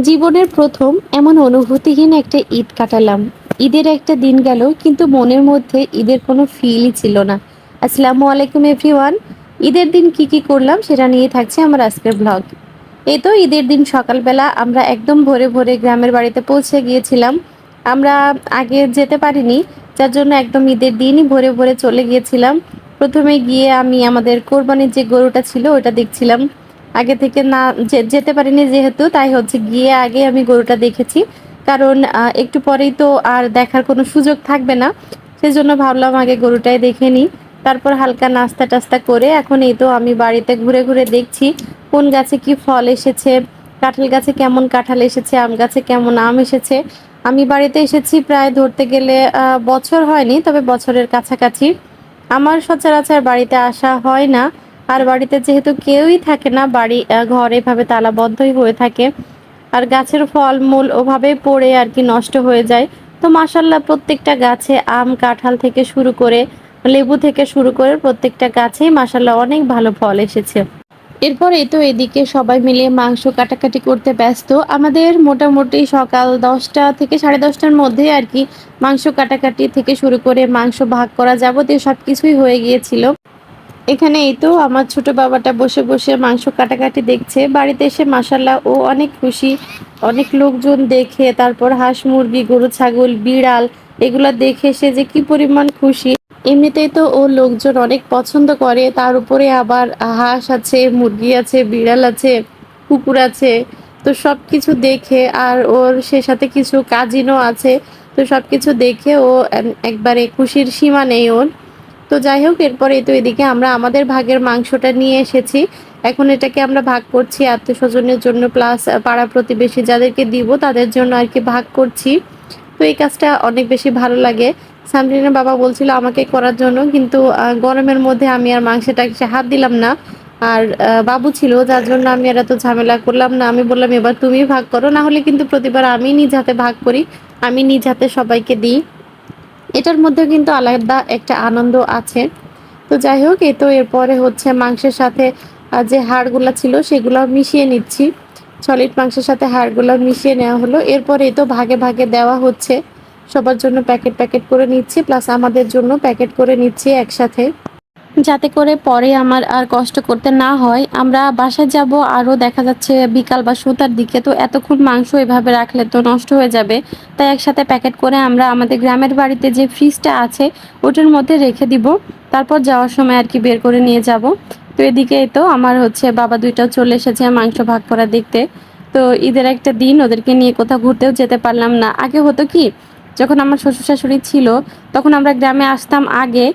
জীবনের প্রথম এমন অনুভূতিহীন একটা ঈদ কাটালাম। ঈদের একটা দিন গেল কিন্তু মনের মধ্যে ঈদের কোনো ফিলই ছিল না। আসসালামু আলাইকুম এভরিওয়ান। ঈদের দিন কি করলাম সেটা নিয়ে থাকছে আমার আজকের ব্লগ। এই তো ঈদের দিন সকালবেলা আমরা একদম ভোরে ভোরে গ্রামের বাড়িতে পৌঁছে গিয়েছিলাম। আমরা আগে যেতে পারিনি, যার জন্য একদম ঈদের দিনই ভোরে ভোরে চলে গিয়েছিলাম। প্রথমে গিয়ে আমি আমাদের কোরবানির যে গরুটা ছিল ওটা দেখছিলাম। আগে থেকে না যেতে পারিনি যেহেতু, তাই হচ্ছে গিয়ে আগে আমি গরুটা দেখেছি। কারণ একটু পরেই তো আর দেখার কোনো সুযোগ থাকবে না। সেজন্য ভাবলাম আগে গরুটাই দেখে নিই। তারপর হালকা নাস্তা টাস্তা করে এখন এই তো আমি বাড়িতে ঘুরে ঘুরে দেখছি কোন গাছে কি ফল এসেছে, কাঁঠাল গাছে কেমন কাঁঠাল এসেছে, আম গাছে কেমন আম এসেছে। আমি বাড়িতে এসেছি প্রায় ধরতে গেলে বছর হয়নি, তবে বছরের কাছাকাছি। আমার সচরাচর বাড়িতে আসা হয় না। আর বাড়িতে যেহেতু কেউই থাকে না, ঘর এভাবে তালাবদ্ধই হয়ে থাকে। আর গাছের ফলমূল ওভাবেই পড়ে আর কি নষ্ট হয়ে যায়। তো মাশাআল্লাহ প্রত্যেকটা গাছে আম, কাঁঠাল থেকে শুরু করে লেবু থেকে শুরু করে প্রত্যেকটা গাছেই মাশাআল্লাহ অনেক ভালো ফল এসেছে। এরপর এই তো এদিকে সবাই মিলে মাংস কাটাকাটি করতে ব্যস্ত। আমাদের মোটামুটি সকাল ১০টা থেকে ১০:৩০টার মধ্যে আর কি মাংস কাটাকাটি থেকে শুরু করে মাংস ভাগ করা যাবতীয় সবকিছুই হয়ে গিয়েছিল। এখানে এই তো আমার ছোট বাবাটা বসে বসে মাংস কাটাকাটি দেখছে। বাড়িতে এসে মাশাআল্লাহ ও অনেক খুশি। অনেক লোকজন দেখে, তারপর হাঁস, মুরগি, গরু, ছাগল, বিড়াল এগুলা দেখে সে যে কি পরিমাণ খুশি। এমনিতেই তো ও লোকজন অনেক পছন্দ করে। তার উপরে আবার হাঁস আছে, মুরগি আছে, বিড়াল আছে, কুকুর আছে। তো সবকিছু দেখে আর ওর সে সাথে কিছু কাজিনও আছে। তো সবকিছু দেখে ও একবারে খুশির সীমা নেই ওর। তো যাই হোক, এরপরে তো এদিকে আমরা আমাদের ভাগের মাংসটা নিয়ে এসেছি। এখন এটাকে আমরা ভাগ করছি আত্মীয়স্বজনের জন্য, প্লাস পাড়া প্রতিবেশী যাদেরকে দিব তাদের জন্য আর কি ভাগ করছি। তো এই কাজটা অনেক বেশি ভালো লাগে। সামরিনের বাবা বলছিল আমাকে করার জন্য, কিন্তু গরমের মধ্যে আমি আর মাংসটাকে হাত দিলাম না। আর বাবু ছিল, যার জন্য আমি আর এত ঝামেলা করলাম না। আমি বললাম এবার তুমি ভাগ করো, না হলে কিন্তু প্রতিবার আমি নিজ হাতে ভাগ করি, আমি নিজ হাতে সবাইকে দিই। এটার মধ্যে কিন্তু আলাদা একটা আনন্দ আছে। তো যাই হোক, এই তো এরপরে হচ্ছে মাংসের সাথে যে হাড়গুলা ছিল সেগুলো মিশিয়ে নিচ্ছি। সলিড মাংসের সাথে হাড়গুলো মিশিয়ে নেওয়া হলো। এরপরে এই তো ভাগে ভাগে দেওয়া হচ্ছে। সবার জন্য প্যাকেট প্যাকেট করে নিচ্ছি, প্লাস আমাদের জন্য প্যাকেট করে নিচ্ছি একসাথে। যাতে করে পরে আমার আর কষ্ট করতে না হয়। আমরা বাসায় যাব আরও দেখা যাচ্ছে বিকাল বা সন্ধ্যার দিকে, তো এতক্ষণ মাংস এভাবে রাখলে তো নষ্ট হয়ে যাবে। তাই একসাথে প্যাকেট করে আমরা আমাদের গ্রামের বাড়িতে যে ফ্রিজটা আছে ওটার মধ্যে রেখে দিব। তারপর যাওয়ার সময় আর কি বের করে নিয়ে যাব। তো এদিকে তো আমার হচ্ছে বাবা দুইটাও চলে এসেছে মাংস ভাগ করা দেখতে। তো ঈদের একটা দিন ওদেরকে নিয়ে কোথাও ঘুরতেও যেতে পারলাম না। আগে হতো কি, যখন আমার শ্বশুর শাশুড়ি ছিল তখন আমরা গ্রামে আসতাম আগে।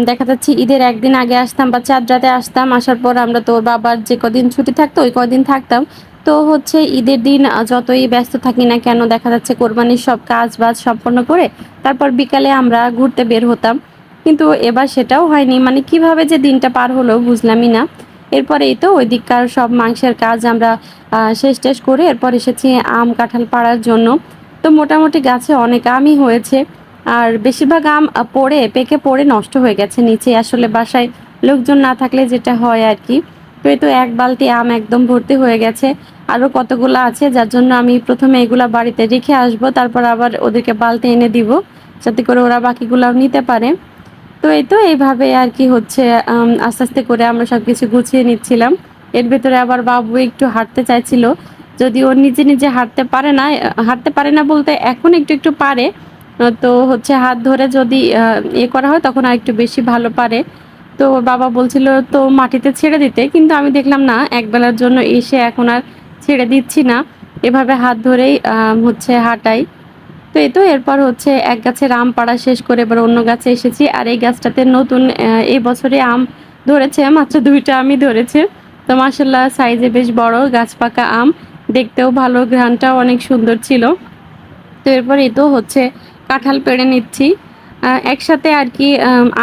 দেখা যাচ্ছে ঈদের একদিন আগে আসতাম বা চাঁদ রাতে আসতাম। আসার পর আমরা তো ওর বাবার যে কদিন ছুটি থাকতো ওই কদিন থাকতাম। তো হচ্ছে ঈদের দিন যতই ব্যস্ত থাকি না কেন, দেখা যাচ্ছে কোরবানির সব কাজ বাজ সম্পন্ন করে তারপর বিকালে আমরা ঘুরতে বের হতাম। কিন্তু এবার সেটাও হয়নি, মানে কিভাবে যে দিনটা পার হলো বুঝলামই না। এরপরে এই তো ওই দিককার সব মাংসের কাজ আমরা শেষ টেস করে এরপর এসেছি আম কাঁঠাল পাড়ার জন্য। তো মোটামুটি গাছে অনেক আমই হয়েছে। আর বেশিরভাগ আম পেকে পড়ে নষ্ট হয়ে গেছে নিচে। আসলে বাসায় লোকজন না থাকলে যেটা হয় আর কি। তো এই তো এক বালতি আম একদম ভর্তি হয়ে গেছে। আরও কতগুলো আছে, যার জন্য আমি প্রথমে এগুলা বাড়িতে রেখে আসবো, তারপর আবার ওদেরকে বালতি এনে দিব যাতে করে ওরা বাকিগুলাও নিতে পারে। তো এই তো এইভাবে আর কি হচ্ছে আস্তে আস্তে করে আমরা সবকিছু গুছিয়ে নিচ্ছিলাম। এর ভেতরে আবার বাবু একটু হাঁটতে চাইছিল, যদিও ও নিজে নিজে হাঁটতে পারে না। হাঁটতে পারে না বলতে এখন একটু একটু পারে। তো হচ্ছে হাত ধরে যদি করা হয় তখন আর একটু বেশি ভালো পারে। তো ওর বাবা বলছিল তো মাটিতে ছেড়ে দিতে, কিন্তু আমি দেখলাম না, একবেলার জন্য এসে এখন আর ছেড়ে দিচ্ছি না, এভাবে হাত ধরেই হচ্ছে হাঁটাই। তো এই তো এরপর হচ্ছে এক গাছের আম পাড়া শেষ করে এবার অন্য গাছে এসেছি। আর এই গাছটাতে নতুন এই বছরে আম ধরেছে, মাত্র ২টা আমই ধরেছে। তো মাশাআল্লাহ সাইজে বেশ বড় গাছ পাকা আম, দেখতেও ভালো, ঘ্রাণটাও অনেক সুন্দর ছিল। তো এরপর এই তো হচ্ছে কাঁঠাল পেড়ে নিচ্ছি। একসাথে আর কি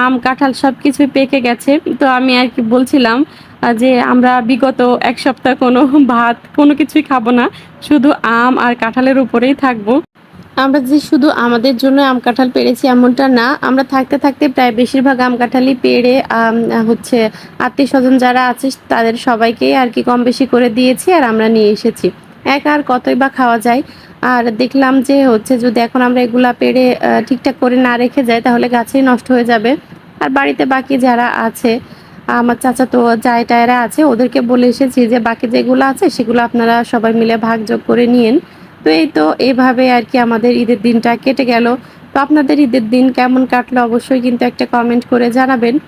আম কাঁঠাল সবকিছুই পেকে গেছে। তো আমি আর কি বলছিলাম যে আমরা বিগত ১ সপ্তাহ কোনো ভাত কোনো কিছুই খাবো না। শুধু আম আর কাঁঠালের উপরেই থাকবো। আমরা যে শুধু আমাদের জন্য আম কাঁঠাল পেড়েছি এমনটা না। আমরা থাকতে থাকতে প্রায় বেশিরভাগ আম কাঁঠালই পেড়ে হচ্ছে আত্মীয়স্বজন যারা আছে তাদের সবাইকেই আর কি কম বেশি করে দিয়েছি আর আমরা নিয়ে এসেছি। একা আর কতই বা খাওয়া যায়। আর দেখলাম যে হচ্ছে যদি এখন আমরা এগুলা পেড়ে ঠিকঠাক করে না রেখে যাই তাহলে গাছেই নষ্ট হয়ে যাবে। আর বাড়িতে বাকি যারা আছে, আমার চাচাতো জায়-টায়রা আছে ওদেরকে বলে এসেছি যে বাকি যেগুলো আছে সেগুলো আপনারা সবাই মিলে ভাগযোগ করে নিয়েন। তো এই তো এভাবে আরকি আমাদের ঈদের দিনটা কেটে গেল। তো আপনাদের ঈদের দিন কেমন কাটলো অবশ্যই কিন্তু একটা কমেন্ট করে জানাবেন।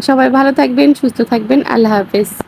সবাই ভালো থাকবেন, সুস্থ থাকবেন। আল্লাহ হাফেজ।